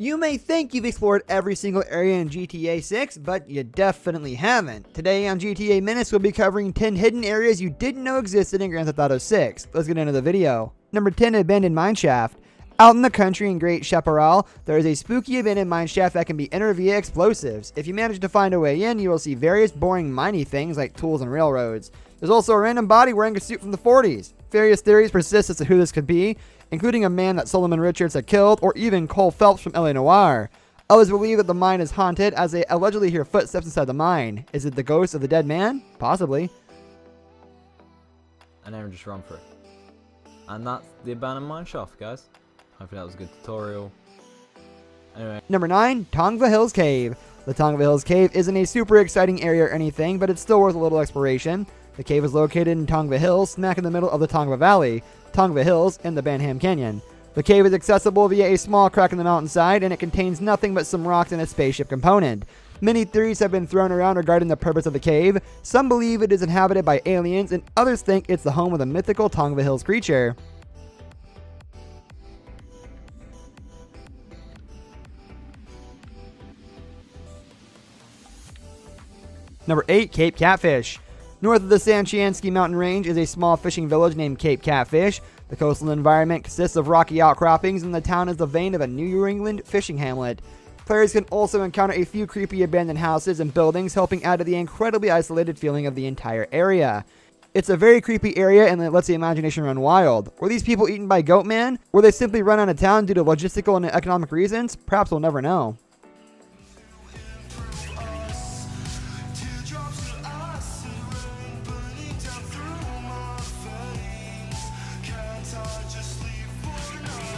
You may think you've explored every single area in GTA 6, but you definitely haven't. Today on GTA Minutes, we'll be covering 10 hidden areas you didn't know existed in Grand Theft Auto 6. Let's get into the video. Number 10, Abandoned Mineshaft. Out in the country in Great Chaparral, there is a spooky abandoned mineshaft that can be entered via explosives. If you manage to find a way in, you will see various boring miney things like tools and railroads. There's also a random body wearing a suit from the 40s. Various theories persist as to who this could be, including a man that Solomon Richards had killed, or even Cole Phelps from LA Noire. Others believe that the mine is haunted, as they allegedly hear footsteps inside the mine. Is it the ghost of the dead man? Possibly. And then just run for it. And that's the abandoned mineshaft, guys. Hopefully that was a good tutorial. Anyway. Number 9, Tongva Hills Cave. The Tongva Hills Cave isn't a super exciting area or anything, but it's still worth a little exploration. The cave is located in Tongva Hills, smack in the middle of the Tongva Valley, Tongva Hills, and the Banham Canyon. The cave is accessible via a small crack in the mountainside, and it contains nothing but some rocks and a spaceship component. Many theories have been thrown around regarding the purpose of the cave. Some believe it is inhabited by aliens, and others think it's the home of the mythical Tongva Hills creature. Number 8, Cape Catfish. North of the Sanchiansky mountain range is a small fishing village named Cape Catfish. The coastal environment consists of rocky outcroppings, and the town is the vein of a New England fishing hamlet. Players can also encounter a few creepy abandoned houses and buildings, helping add to the incredibly isolated feeling of the entire area. It's a very creepy area, and it lets the imagination run wild. Were these people eaten by Goatman? Were they simply run out of town due to logistical and economic reasons? Perhaps we'll never know.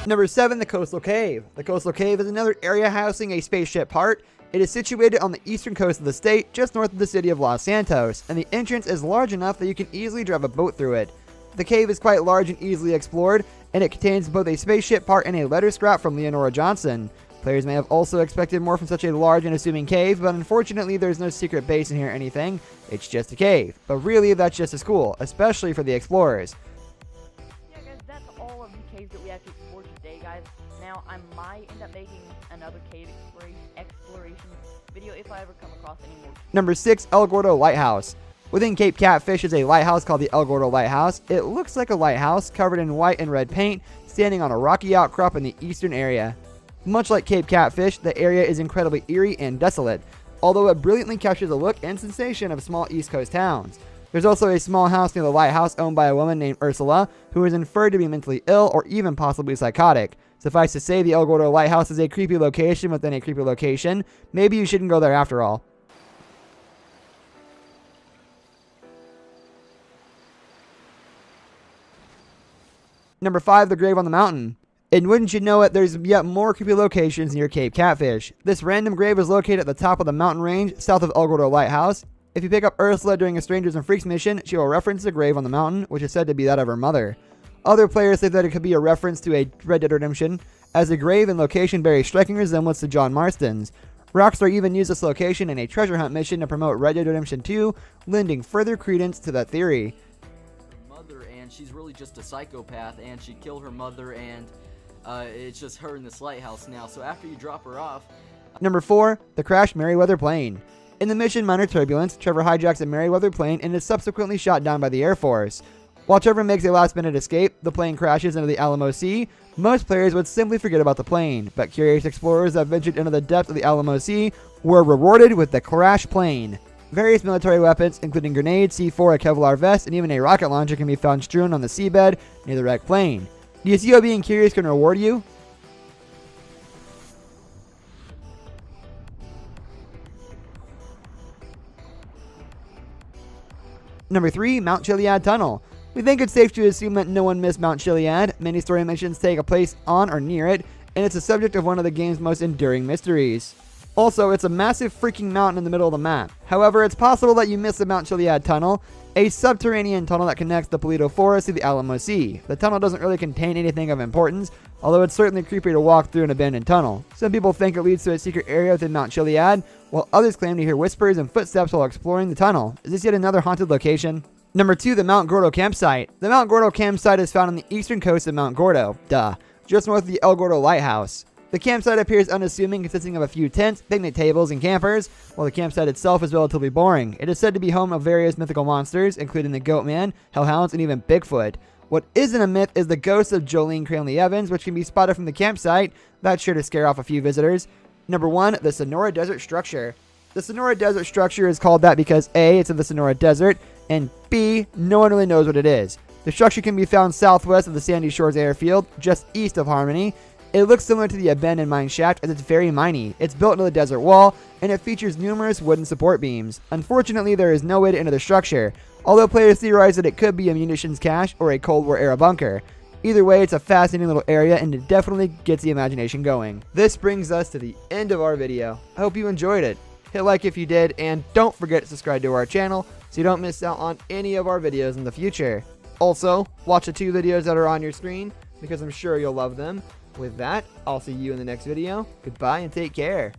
Number 7, the Coastal Cave. The Coastal Cave is another area housing a spaceship part. It is situated on the eastern coast of the state, just north of the city of Los Santos, and the entrance is large enough that you can easily drive a boat through it. The cave is quite large and easily explored, and it contains both a spaceship part and a letter scrap from Leonora Johnson. Players may have also expected more from such a large and assuming cave, but unfortunately there's no secret base in here or anything. It's just a cave. But really, that's just as cool, especially for the explorers. That we actually explored today, guys. Now I might end up making another cave exploration video if I ever come across any more. Number 6, El Gordo Lighthouse. Within Cape Catfish is a lighthouse called the El Gordo Lighthouse. It looks like a lighthouse covered in white and red paint, standing on a rocky outcrop in the eastern area. Much like Cape Catfish, the area is incredibly eerie and desolate, although it brilliantly captures the look and sensation of small East Coast towns. There's also a small house near the lighthouse owned by a woman named Ursula, who is inferred to be mentally ill or even possibly psychotic. Suffice to say, the El Gordo Lighthouse is a creepy location within a creepy location. Maybe you shouldn't go there after all. Number 5, the Grave on the Mountain. And wouldn't you know it, there's yet more creepy locations near Cape Catfish. This random grave is located at the top of the mountain range, south of El Gordo Lighthouse. If you pick up Ursula during a Strangers and Freaks mission, she will reference the grave on the mountain, which is said to be that of her mother. Other players think that it could be a reference to a Red Dead Redemption, as the grave and location bear a striking resemblance to John Marston's. Rockstar even used this location in a treasure hunt mission to promote Red Dead Redemption 2, lending further credence to that theory. Her mother, and she's really just a psychopath, and she killed her mother, and it's just her in this lighthouse now. So after you drop her off... Number 4, the crashed Merryweather plane. In the mission Minor Turbulence, Trevor hijacks a Merryweather plane and is subsequently shot down by the Air Force. While Trevor makes a last-minute escape, the plane crashes into the Alamo Sea. Most players would simply forget about the plane, but curious explorers that ventured into the depths of the Alamo Sea were rewarded with the crashed plane. Various military weapons, including grenades, C4, a Kevlar vest, and even a rocket launcher can be found strewn on the seabed near the wrecked plane. Do you see how being curious can reward you? Number 3, Mount Chiliad Tunnel. We think it's safe to assume that no one missed Mount Chiliad. Many story missions take place on or near it, and it's the subject of one of the game's most enduring mysteries. Also, it's a massive freaking mountain in the middle of the map. However, it's possible that you missed the Mount Chiliad Tunnel, a subterranean tunnel that connects the Paleto Forest to the Alamo Sea. The tunnel doesn't really contain anything of importance, although it's certainly creepy to walk through an abandoned tunnel. Some people think it leads to a secret area within Mount Chiliad, while others claim to hear whispers and footsteps while exploring the tunnel. Is this yet another haunted location? Number 2, the Mount Gordo Campsite. The Mount Gordo Campsite is found on the eastern coast of Mount Gordo, just north of the El Gordo Lighthouse. The campsite appears unassuming, consisting of a few tents, picnic tables, and campers, while the campsite itself is relatively boring. It is said to be home of various mythical monsters, including the Goatman, Hellhounds, and even Bigfoot. What isn't a myth is the ghost of Jolene Cranley Evans, which can be spotted from the campsite. That's sure to scare off a few visitors. Number 1, the Sonora Desert Structure. The Sonora Desert Structure is called that because A, it's in the Sonora Desert, and B, no one really knows what it is. The structure can be found southwest of the Sandy Shores Airfield, just east of Harmony. It looks similar to the abandoned mine shaft as it's very miney. It's built into the desert wall, and it features numerous wooden support beams. Unfortunately, there is no way to enter the structure, although players theorize that it could be a munitions cache or a Cold War era bunker. Either way, it's a fascinating little area, and it definitely gets the imagination going. This brings us to the end of our video. I hope you enjoyed it. Hit like if you did, and don't forget to subscribe to our channel so you don't miss out on any of our videos in the future. Also, watch the 2 videos that are on your screen, because I'm sure you'll love them. With that, I'll see you in the next video. Goodbye and take care.